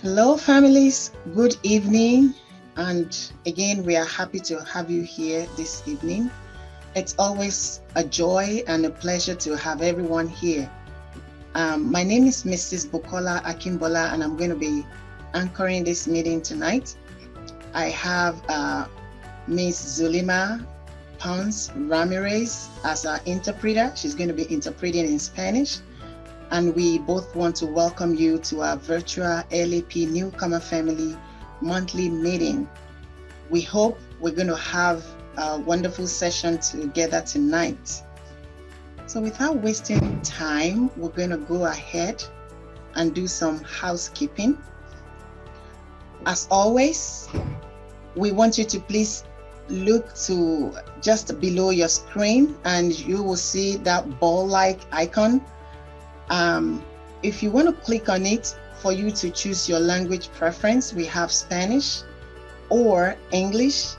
Hello, families. Good evening. And again, we are happy to have you here this evening. It's always a joy and a pleasure to have everyone here. My name is Mrs. Bukola Akimbola, and I'm going to be anchoring this meeting tonight. I have Miss Zulima Pons Ramirez as our interpreter. She's going to be interpreting in Spanish. And we both want to welcome you to our virtual LAP Newcomer Family monthly meeting. We hope we're going to have a wonderful session together tonight. So without wasting time, we're going to go ahead and do some housekeeping. As always, we want you to please look to just below your screen and you will see that ball-like icon. If you want to click on it for you to choose your language preference, we have Spanish or English,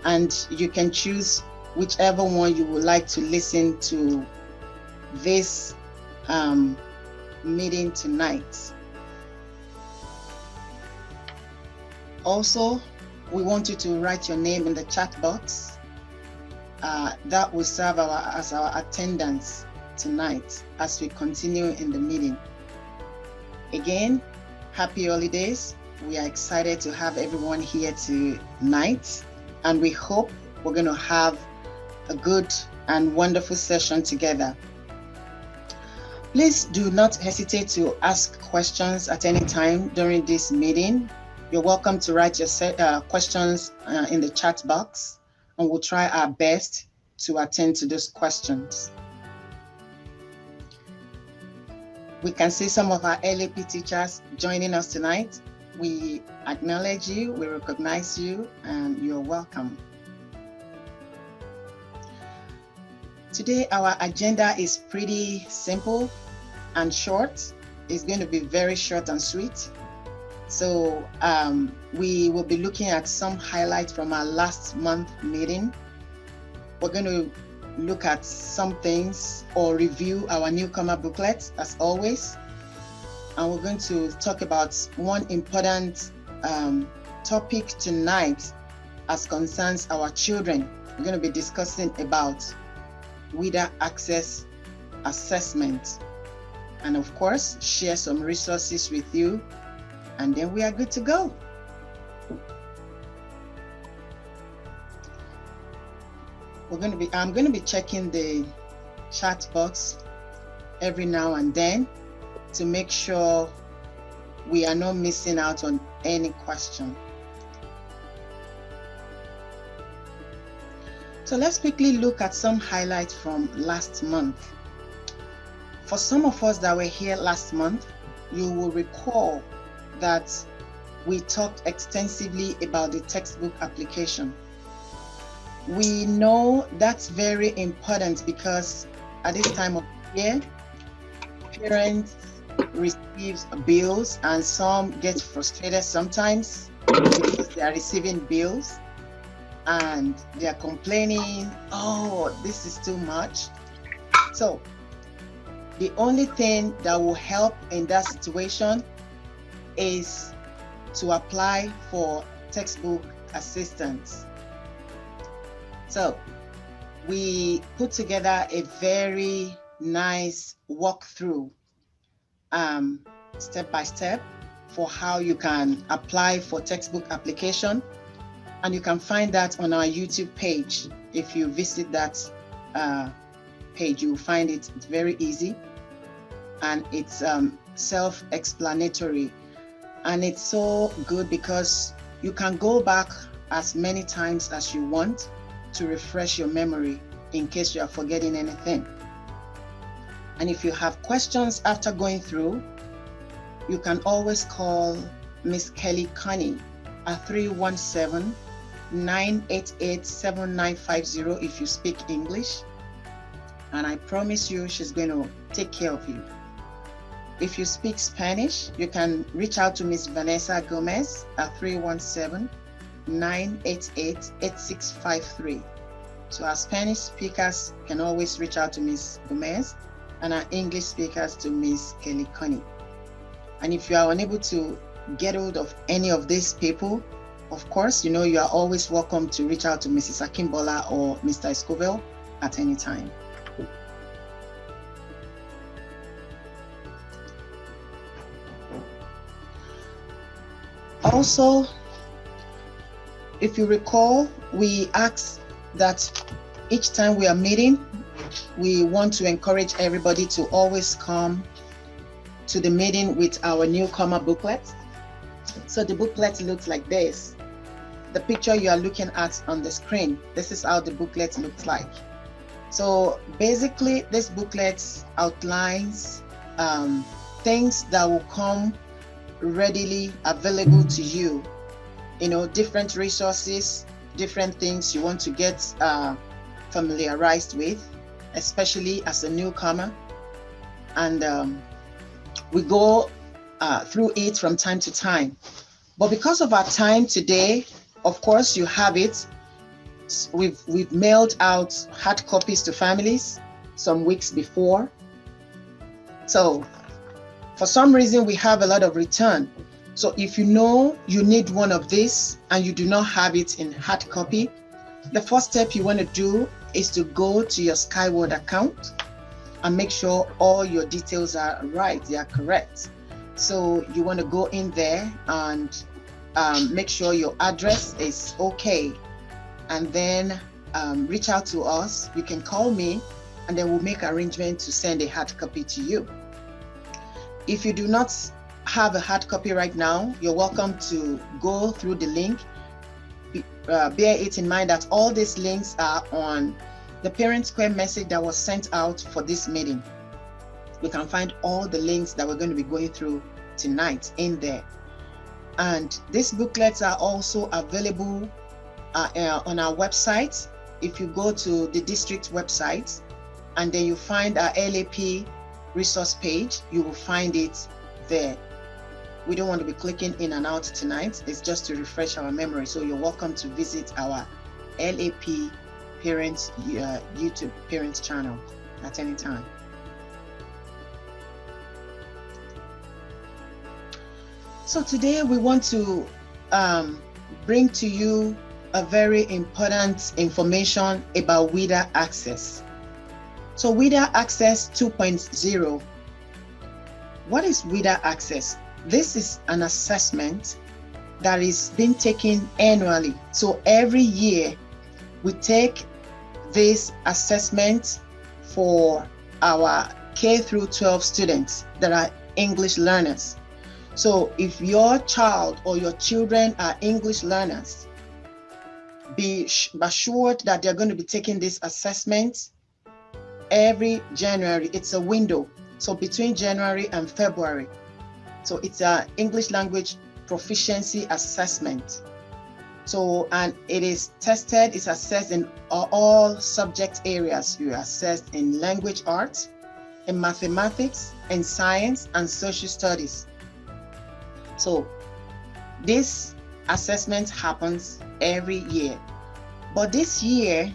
and you can choose whichever one you would like to listen to this meeting tonight. Also, we want you to write your name in the chat box. That will serve as our attendance tonight as we continue in the meeting. Again, happy holidays. We are excited to have everyone here tonight, and we hope we're going to have a good and wonderful session together. Please do not hesitate to ask questions at any time during this meeting. You're welcome to write your questions in the chat box, and we'll try our best to attend to those questions. We can see some of our LAP teachers joining us tonight. We acknowledge you, we recognize you, and you're welcome. Today, our agenda is pretty simple and short. It's going to be very short and sweet. So we will be looking at some highlights from our last month meeting. We're going to look at some things or review our newcomer booklet as always. And we're going to talk about one important topic tonight as concerns our children. We're going to be discussing about reader access assessment, and of course, share some resources with you, and then we are good to go. I'm going to be checking the chat box every now and then to make sure we are not missing out on any question. So let's quickly look at some highlights from last month. For some of us that were here last month, you will recall that we talked extensively about the textbook application. We know that's very important because at this time of year, parents receive bills and some get frustrated sometimes because they are receiving bills and they are complaining, oh, this is too much. So the only thing that will help in that situation is to apply for textbook assistance. So we put together a very nice walkthrough, step by step, for how you can apply for textbook application. And you can find that on our YouTube page. If you visit that page, you'll find it. It's very easy. And it's self-explanatory. And it's so good because you can go back as many times as you want to refresh your memory in case you are forgetting anything. And if you have questions after going through, you can always call Miss Kelly Connie at 317-988-7950 if you speak English. And I promise you she's going to take care of you. If you speak Spanish, you can reach out to Miss Vanessa Gomez at 317-988-8653. So our Spanish speakers can always reach out to Miss Gomez, and our English speakers to Miss Kelly Connie. And if you are unable to get hold of any of these people, of course, you know, you are always welcome to reach out to Mrs. Akimbola or Mr. Escovel at any time. Also, if you recall, we asked that each time we are meeting, we want to encourage everybody to always come to the meeting with our Newcomer booklet. So the booklet looks like this. The picture you are looking at on the screen, this is how the booklet looks like. So basically, this booklet outlines things that will come readily available to you. You know, different resources, different things you want to get familiarized with, especially as a newcomer. And we go through it from time to time. But because of our time today, of course, you have it. We've mailed out hard copies to families some weeks before. So for some reason, we have a lot of return. So if you know you need one of these and you do not have it in hard copy, the first step you want to do is to go to your Skyward account and make sure all your details are right, they are correct. So you want to go in there and make sure your address is okay. And then reach out to us. You can call me and then we'll make arrangements to send a hard copy to you. If you do not have a hard copy right now, you're welcome to go through the link. Bear it in mind that all these links are on the Parent Square message that was sent out for this meeting. You can find all the links that we're going to be going through tonight in there. And these booklets are also available on our website. If you go to the district website and then you find our LAP resource page, you will find it there. We don't want to be clicking in and out tonight. It's just to refresh our memory. So you're welcome to visit our LAP Parents YouTube Parents channel at any time. So today we want to bring to you a very important information about WIDA Access. So WIDA Access 2.0. What is WIDA Access? This is an assessment that is being taken annually. So every year we take this assessment for our K through 12 students that are English learners. So if your child or your children are English learners, be assured that they're going to be taking this assessment every January. It's a window. So between January and February. So it's an English language proficiency assessment. So, and it is tested, it's assessed in all subject areas. You are assessed in language arts, in mathematics, in science, and social studies. So this assessment happens every year. But this year,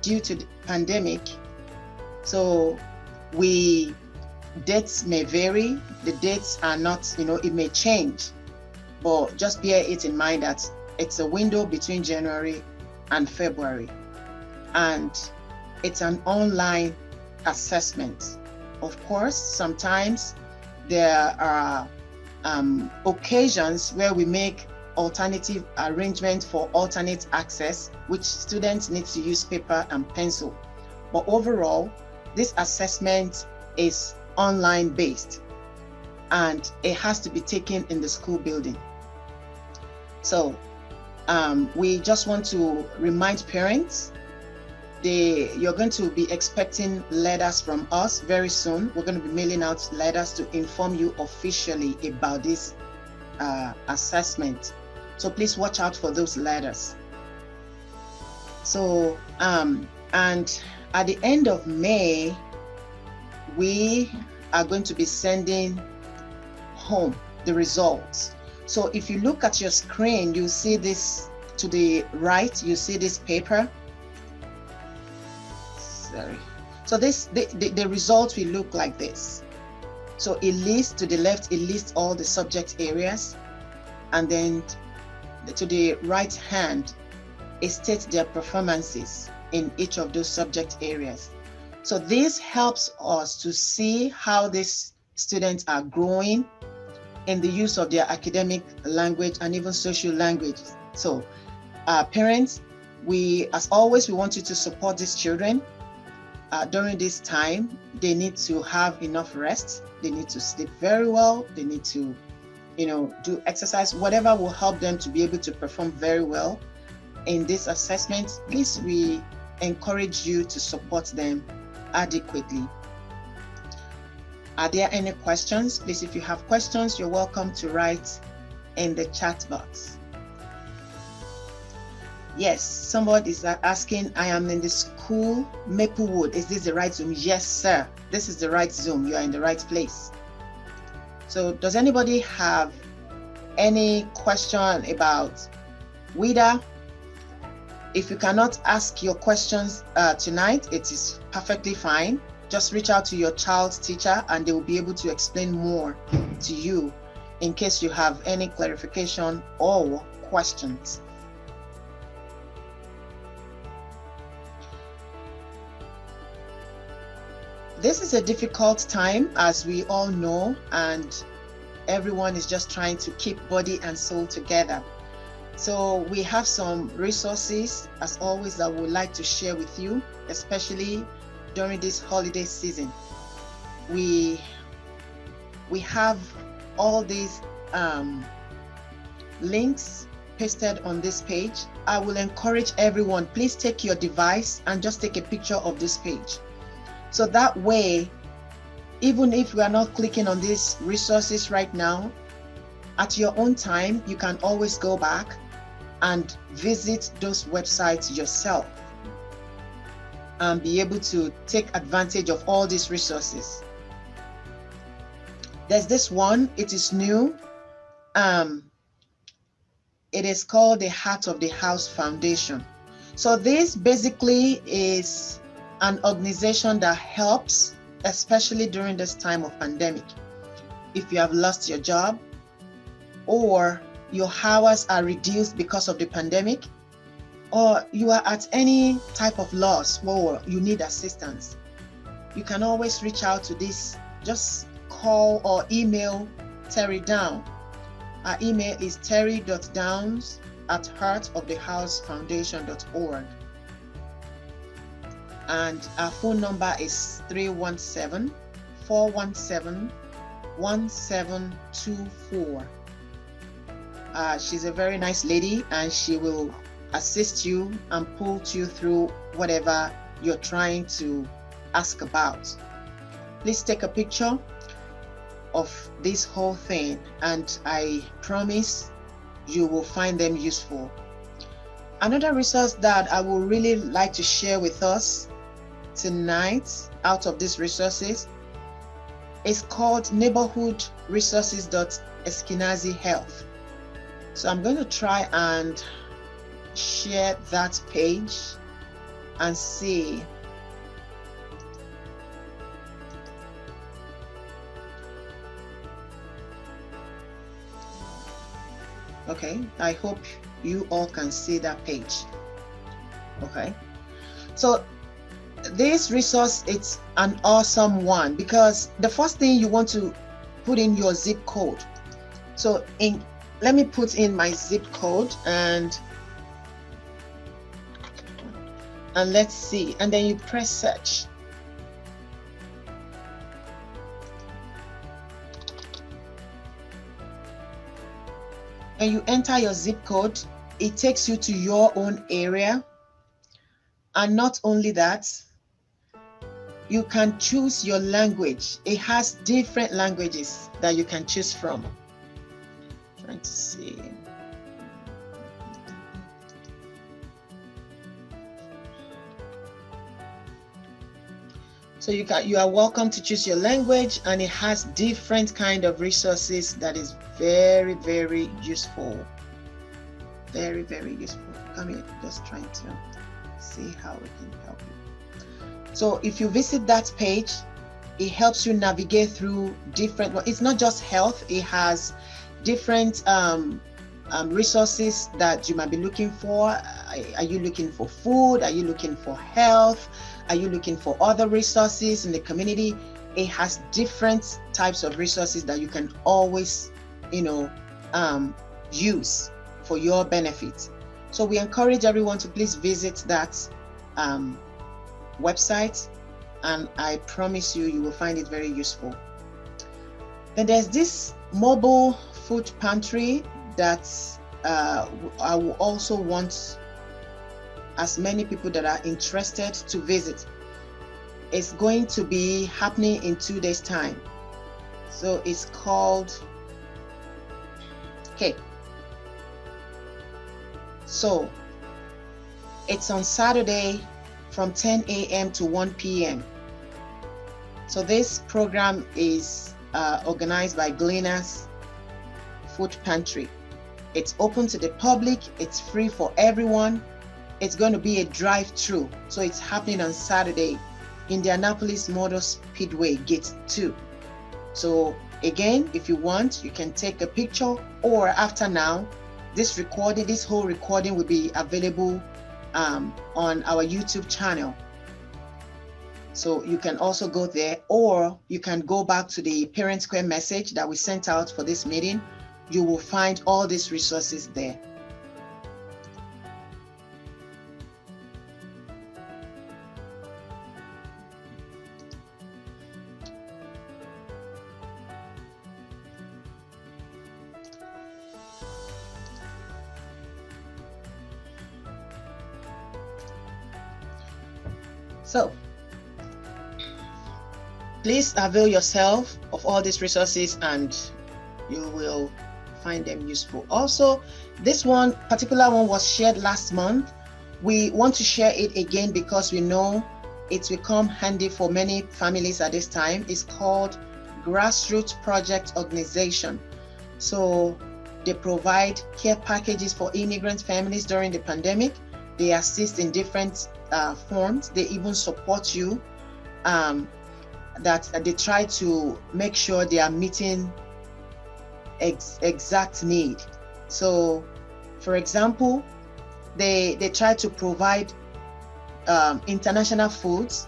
due to the pandemic, so dates may vary. The dates are not, it may change. But just bear it in mind that it's a window between January and February. And it's an online assessment. Of course, sometimes there are occasions where we make alternative arrangements for alternate access, which students need to use paper and pencil. But overall, this assessment is online based and it has to be taken in the school building. So we just want to remind parents, you're going to be expecting letters from us very soon. We're going to be mailing out letters to inform you officially about this assessment. So please watch out for those letters. So, and at the end of May, we are going to be sending home the results. So if you look at your screen, you see this to the right, you see this paper. Sorry. So the results will look like this. So it lists to the left, it lists all the subject areas. and then to the right hand, it states their performances in each of those subject areas. So this helps us to see how these students are growing in the use of their academic language and even social languages. So parents, as always, we want you to support these children. During this time, they need to have enough rest. They need to sleep very well. They need to, do exercise, whatever will help them to be able to perform very well in this assessment. Please, we encourage you to support them adequately. Are there any questions? Please, if you have questions, you're welcome to write in the chat box. Yes, somebody is asking, I am in the school, Maplewood. Is this the right Zoom? Yes, sir. This is the right Zoom. You are in the right place. So does anybody have any question about WIDA? If you cannot ask your questions tonight, it is perfectly fine. Just reach out to your child's teacher and they will be able to explain more to you in case you have any clarification or questions. This is a difficult time, as we all know, and everyone is just trying to keep body and soul together. So we have some resources, as always, that we would like to share with you, especially during this holiday season. We have all these links pasted on this page. I will encourage everyone, please take your device and just take a picture of this page. So that way, even if we are not clicking on these resources right now, at your own time, you can always go back and visit those websites yourself and be able to take advantage of all these resources. There's this one, it is new. It is called the Heart of the House Foundation. So this basically is an organization that helps, especially during this time of pandemic. If you have lost your job or your hours are reduced because of the pandemic, or you are at any type of loss or you need assistance, you can always reach out to this. Just call or email Terry Down. Our email is terry.downs@heartofthehousefoundation.org. And our phone number is 317-417-1724. She's a very nice lady and she will assist you and pull you through whatever you're trying to ask about. Please take a picture of this whole thing and I promise you will find them useful. Another resource that I would really like to share with us tonight out of these resources is called neighborhoodresources.Eskenazi Health. So I'm going to try and share that page and see. Okay, I hope you all can see that page. Okay, so this resource, it's an awesome one because the first thing you want to put in your zip code. So let me put in my zip code and let's see, and then you press search. When you enter your zip code, it takes you to your own area. And not only that, you can choose your language. It has different languages that you can choose from. Trying to see. So you are welcome to choose your language, and it has different kind of resources that is very, very useful. Very, very useful. Come here, just trying to see how we can help you. So if you visit that page, it helps you navigate through different, it's not just health, it has different resources that you might be looking for. Are you looking for food? Are you looking for health? Are you looking for other resources in the community? It has different types of resources that you can always, use for your benefit. So we encourage everyone to please visit that website, and I promise you, you will find it very useful. Then there's this mobile food pantry that I will also want as many people that are interested to visit. It's going to be happening in 2 days' time. So it's called, okay. So it's on Saturday from 10 a.m. to 1 p.m. So this program is organized by Gleaner's Food Pantry. It's open to the public. It's free for everyone. It's going to be a drive-through. So it's happening on Saturday, Indianapolis Motor Speedway, Gate 2. So again, if you want, you can take a picture, or after now, this whole recording will be available on our YouTube channel. So you can also go there, or you can go back to the Parent Square message that we sent out for this meeting. You will find all these resources there. So please avail yourself of all these resources and you will find them useful. Also, this particular one was shared last month. We want to share it again because we know it's become handy for many families at this time. It's called Grassroots Project Organization. So they provide care packages for immigrant families during the pandemic. They assist in different forms. They even support you, that they try to make sure they are meeting exact need. So for example, they try to provide international foods.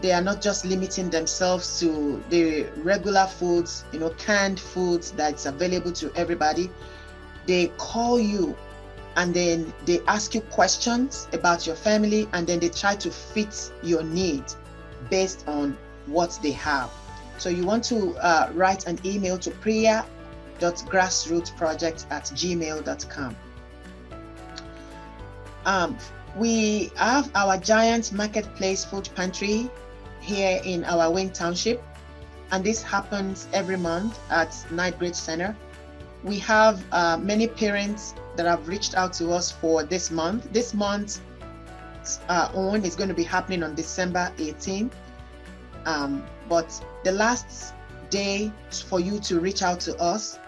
They are not just limiting themselves to the regular foods, canned foods that's available to everybody. They call you and then they ask you questions about your family, and then they try to fit your need based on what they have. So you want to write an email to prayer.grassrootsproject@gmail.com. We have our giant marketplace food pantry here in our Wayne Township, and this happens every month at Night Bridge Center. We have many parents that have reached out to us for this month. This month's own is going to be happening on December 18th. But the last day for you to reach out to us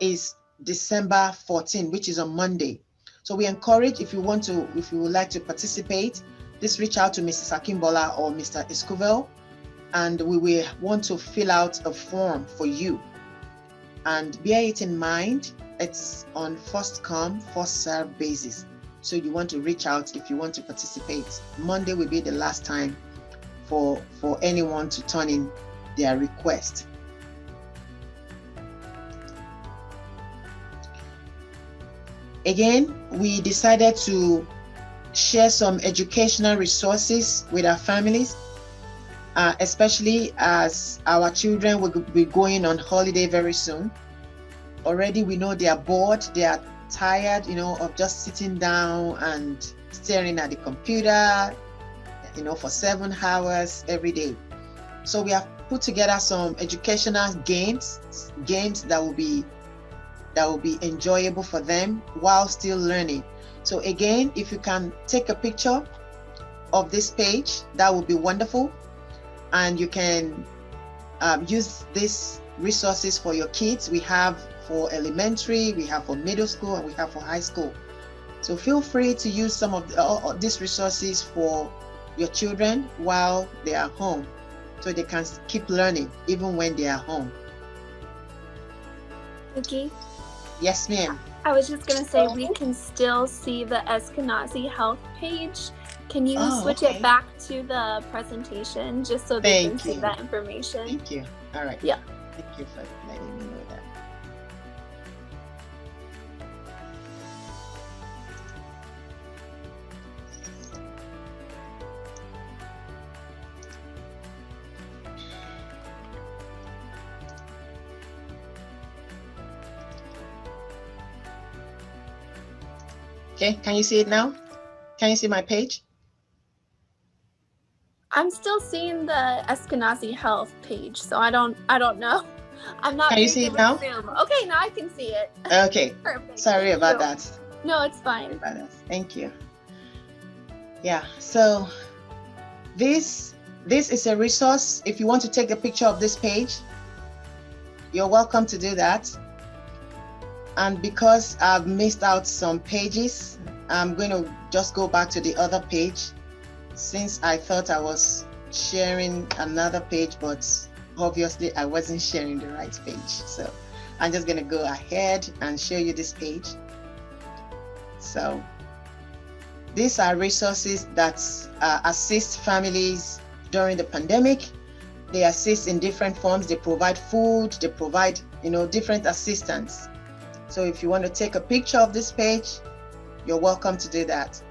is December 14th, which is on Monday. So we encourage, if you would like to participate, just reach out to Mrs. Akimbola or Mr. Escovel, and we will want to fill out a form for you. And bear it in mind, it's on first come, first serve basis. So you want to reach out if you want to participate. Monday will be the last time for anyone to turn in their request. Again, we decided to share some educational resources with our families, especially as our children will be going on holiday very soon. Already we know they are bored, they are tired, of just sitting down and staring at the computer, for 7 hours every day. So we have put together some educational games that will be enjoyable for them while still learning. So again, if you can take a picture of this page, that would be wonderful. And you can use these resources for your kids. We have for elementary, we have for middle school, and we have for high school. So feel free to use some of these resources for your children while they are home, so they can keep learning even when they are home. Okay. Yes, ma'am. I was just going to say, we can still see the Eskenazi Health page. Can you switch it back to the presentation just so they can see that information? Thank you. All right. Yeah. Thank you for letting me know that. Okay, can you see it now? Can you see my page? I'm still seeing the Eskenazi Health page, so I don't know. I'm not. Can you see it now? Zoom. Okay, now I can see it. Okay. Perfect. Sorry about that. No, it's fine. Sorry about that. Thank you. Yeah. So this is a resource. If you want to take a picture of this page, you're welcome to do that. And because I've missed out some pages, I'm going to just go back to the other page, since I thought I was sharing another page, but obviously I wasn't sharing the right page. So I'm just going to go ahead and show you this page. So these are resources that assist families during the pandemic. They assist in different forms. They provide food, they provide, different assistance. So if you want to take a picture of this page, you're welcome to do that.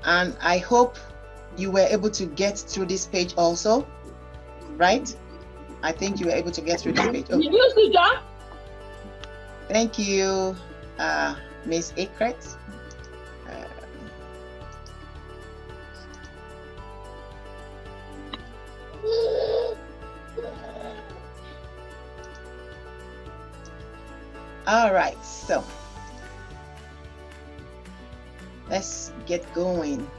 And I hope you were able to get through this page also, right? I think you were able to get through this page. Oh. Thank you, Miss Akret. All right, so let's get going.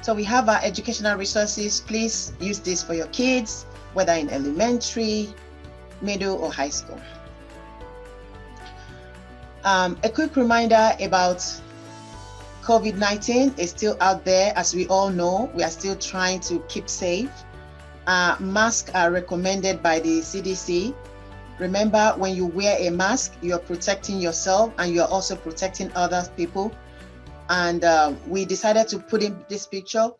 So we have our educational resources. Please use this for your kids, whether in elementary, middle, or high school. A quick reminder about COVID-19 is still out there. As we all know, we are still trying to keep safe. Masks are recommended by the CDC. Remember, when you wear a mask, you're protecting yourself and you're also protecting other people. And we decided to put in this picture.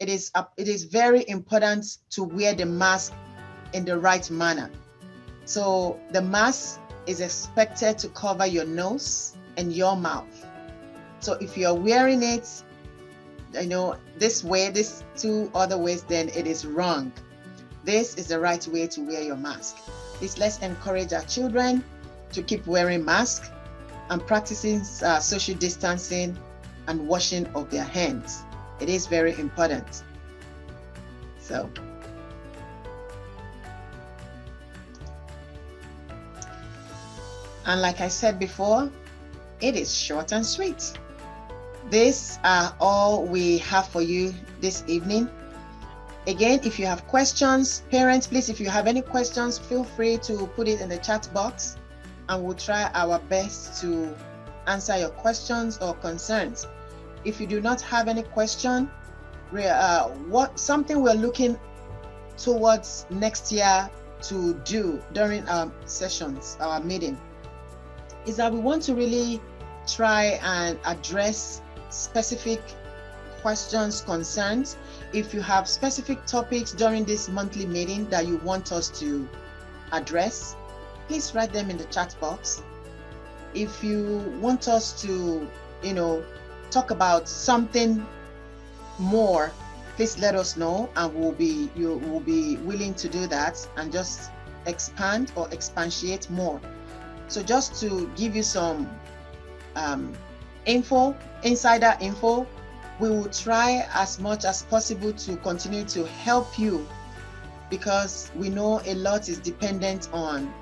It is very important to wear the mask in the right manner. So the mask is expected to cover your nose and your mouth. So if you're wearing it, this way, these two other ways, then it is wrong. This is the right way to wear your mask. Please, let's encourage our children to keep wearing masks and practicing social distancing and washing of their hands. It is very important. So, and like I said before, it is short and sweet. These are all we have for you this evening. Again, if you have questions, parents, please, if you have any questions, feel free to put it in the chat box and we'll try our best to answer your questions or concerns. If you do not have any question, something we're looking towards next year to do during our sessions, our meeting, is that we want to really try and address specific questions, concerns. If you have specific topics during this monthly meeting that you want us to address, please write them in the chat box. If you want us to, talk about something more, please let us know, and you will be willing to do that and just expand or expatiate more. So just to give you some insider info, we will try as much as possible to continue to help you, because we know a lot is dependent on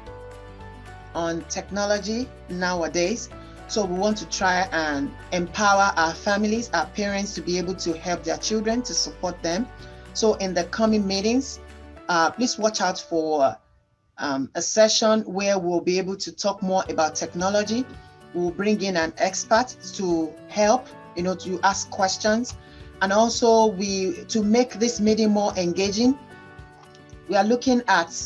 technology nowadays. So we want to try and empower our families, our parents, to be able to help their children, to support them. So in the coming meetings, please watch out for a session where we'll be able to talk more about technology. We'll bring in an expert to help, to ask questions. And also to make this meeting more engaging, we are looking at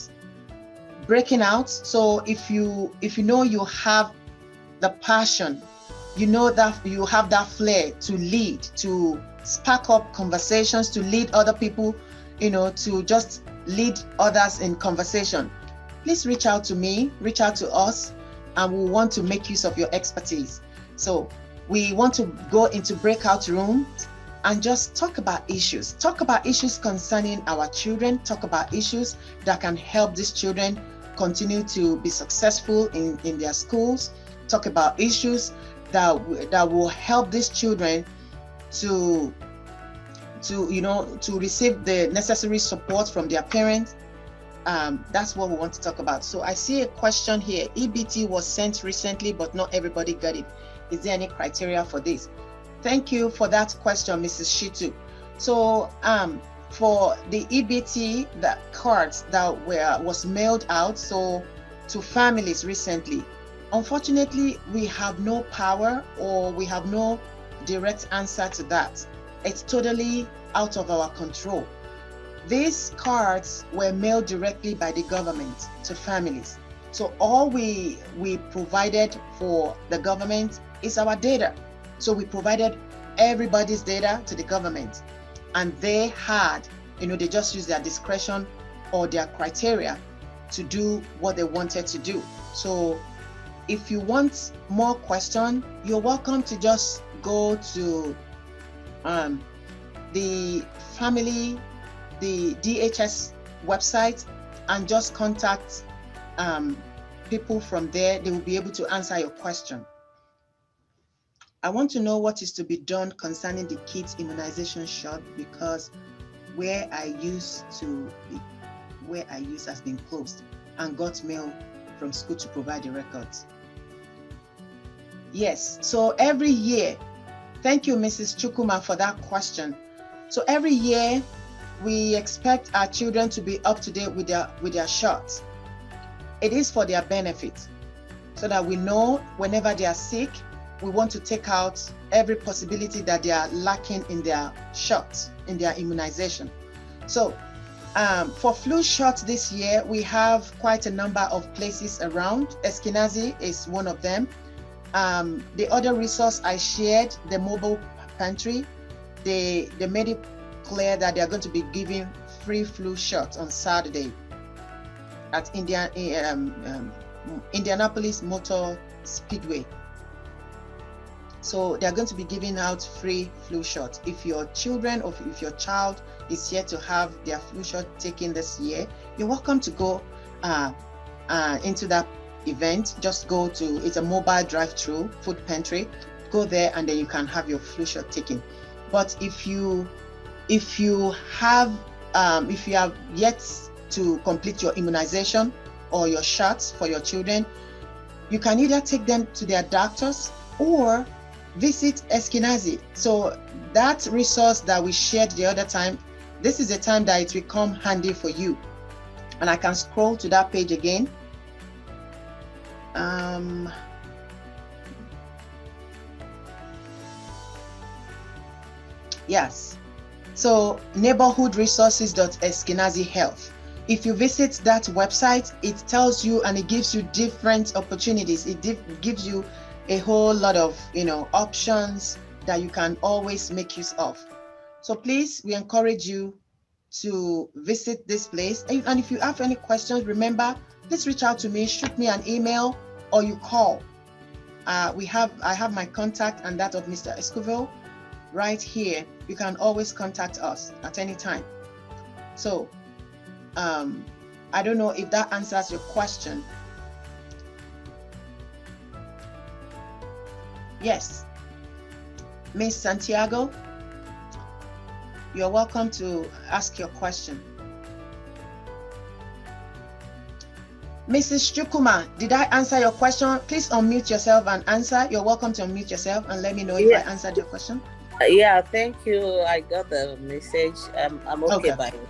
breaking out. So if you know you have the passion, you know that you have that flair to lead, to spark up conversations, to lead other people, you know, to just lead others in conversation, please reach out to me, reach out to us, and we want to make use of your expertise. So we want to go into breakout rooms and just talk about issues concerning our children, talk about issues that can help these children continue to be successful in their schools, talk about issues that will help these children to receive the necessary support from their parents. That's what we want to talk about. So I see a question here. EBT was sent recently, but not everybody got it. Is there any criteria for this? Thank you for that question, Mrs. Shitu. So for the EBT, the cards that was mailed out to families recently, unfortunately, we have no power, or we have no direct answer to that. It's totally out of our control. These cards were mailed directly by the government to families. So all we provided for the government is our data. So we provided everybody's data to the government, and they had, they just used their discretion or their criteria to do what they wanted to do. So if you want more questions, you're welcome to just go to the DHS website and just contact people from there. They will be able to answer your question. I want to know what is to be done concerning the kids' immunization shot, because where I used has been closed, and got mail from school to provide the records. Yes, so every year, thank you, Mrs. Chukuma, for that question. So every year, we expect our children to be up to date with their shots. It is for their benefit, so that we know whenever they are sick, we want to take out every possibility that they are lacking in their shots, in their immunization. So for flu shots this year, we have quite a number of places around. Eskenazi is one of them. The other resource I shared, the mobile pantry, they made it clear that they are going to be giving free flu shots on Saturday at Indianapolis Motor Speedway. So they're going to be giving out free flu shots. If your children or if your child is yet to have their flu shot taken this year, you're welcome to go into that event. Just go to, it's a mobile drive-through food pantry. Go there and then you can have your flu shot taken. But if you have yet to complete your immunization or your shots for your children, you can either take them to their doctors or visit Eskenazi. So that resource that we shared the other time, this is a time that it will come handy for you. And I can scroll to that page again. Yes. So neighborhoodresources.eskenazi health. If you visit that website, it tells you and it gives you different opportunities. It gives you a whole lot of options that you can always make use of. So please, we encourage you to visit this place. And if you have any questions, remember, please reach out to me, shoot me an email, or you call. I have my contact and that of Mr. Escovel right here. You can always contact us at any time. So I don't know if that answers your question. Yes, Miss Santiago, you're welcome to ask your question. Mrs. Chukuma, did I answer your question? Please unmute yourself and answer. You're welcome to unmute yourself and let me know if I answered your question. Yeah, thank you. I got the message. I'm okay by it.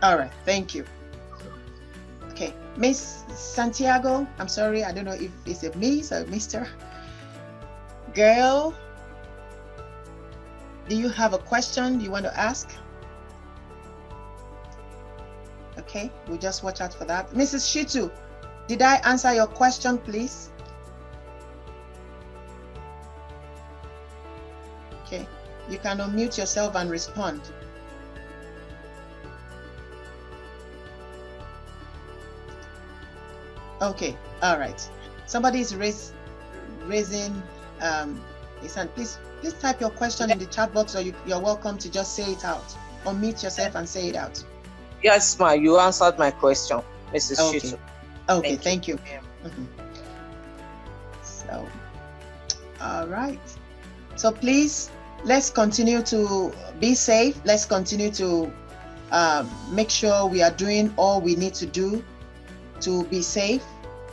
All right, thank you. Okay, Miss Santiago, I'm sorry, I don't know if it's a Miss or Mr. Girl, do you have a question you want to ask? Okay, we'll just watch out for that. Mrs. Shitu, Did I answer your question, please? Okay, you can unmute yourself and respond. Okay, all right. Somebody is raising his hand. Please type your question in the chat box, or you're welcome to just say it out. Unmute yourself and say it out. Yes, ma, you answered my question, Mrs. Okay. Shitu. Okay, thank you. So, all right. So please, let's continue to be safe. Let's continue to make sure we are doing all we need to do to be safe.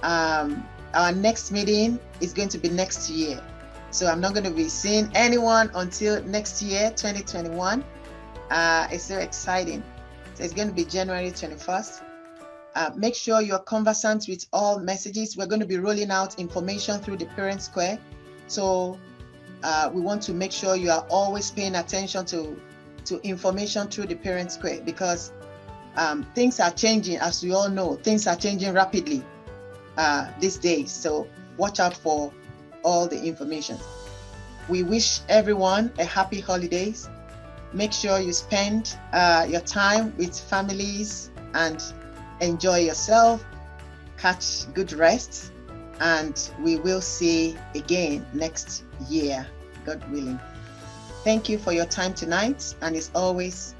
Our next meeting is going to be next year. So I'm not going to be seeing anyone until next year, 2021. It's so exciting. So it's going to be January 21st. Make sure you're conversant with all messages. We're going to be rolling out information through the Parent Square. So we want to make sure you are always paying attention to information through the Parent Square, because things are changing. As we all know, things are changing rapidly these days. So watch out for all the information. We wish everyone a happy holidays. Make sure you spend your time with families and enjoy yourself, catch good rest, and we will see again next year, God willing. Thank you for your time tonight, and it's always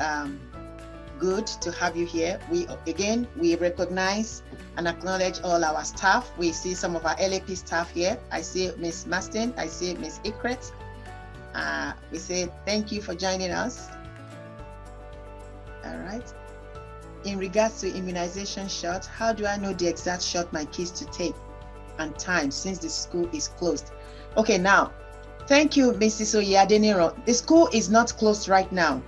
good to have you here. We recognize and acknowledge all our staff. We see some of our LAP staff here. I see Miss Mastin, I see Miss Ikret. We say thank you for joining us. All right. In regards to immunization shot, how do I know the exact shot my kids to take and time since the school is closed? Okay, now, thank you, Mrs. Oyadeniro. The school is not closed right now.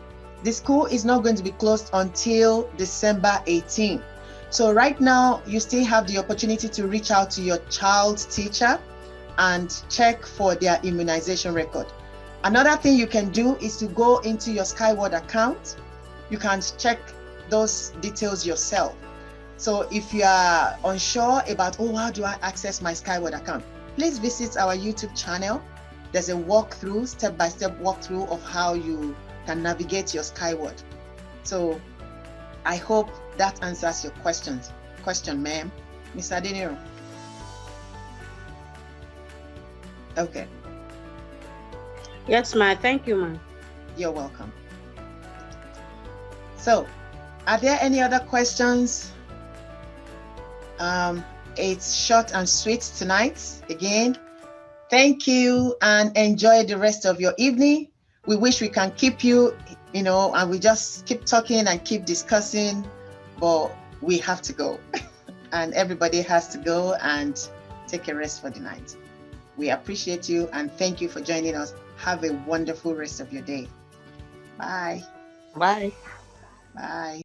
The school is not going to be closed until December 18th. So right now, you still have the opportunity to reach out to your child's teacher and check for their immunization record. Another thing you can do is to go into your Skyward account. You can check those details yourself. So if you are unsure about, how do I access my Skyward account? Please visit our YouTube channel. There's a walkthrough, step-by-step walkthrough of how you can navigate your Skyward. So I hope that answers your question, ma'am. Ms. Adeniro. Okay. Yes, ma'am. Thank you, ma'am. You're welcome. So, are there any other questions? It's short and sweet tonight. Again, thank you and enjoy the rest of your evening. We wish we can keep you, and we just keep talking and keep discussing, but we have to go. And everybody has to go and take a rest for the night. We appreciate you and thank you for joining us. Have a wonderful rest of your day. Bye. Bye. Bye.